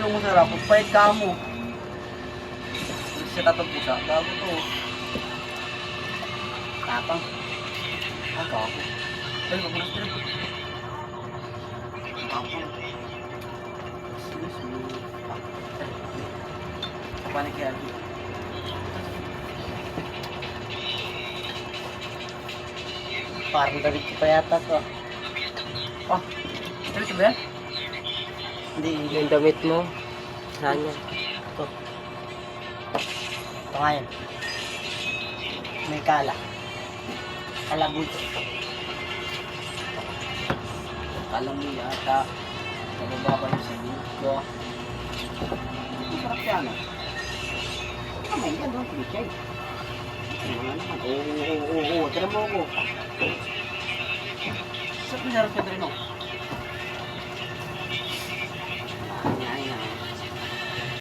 walong masarap, pagpahit ka mo. Siya tatang pusa, gago to. Tapang. Ah, gago. Dali, magulas ka rin. Tapang. Excuse me. Kapanik kaya rin. Parang damit ko pa yata to. Oh, ito ba yan? Hindi. Yung damit mo. Saan yan? Ito. Ito nga yan. May kala. Kalabot. Alam mo yata. Nababa ko yung sabihin ko. Masarap yan ah. Kamay yan, no? Pichay. Ano naman? Oo. Tira mo ako. Saan pinarap ka rin ako?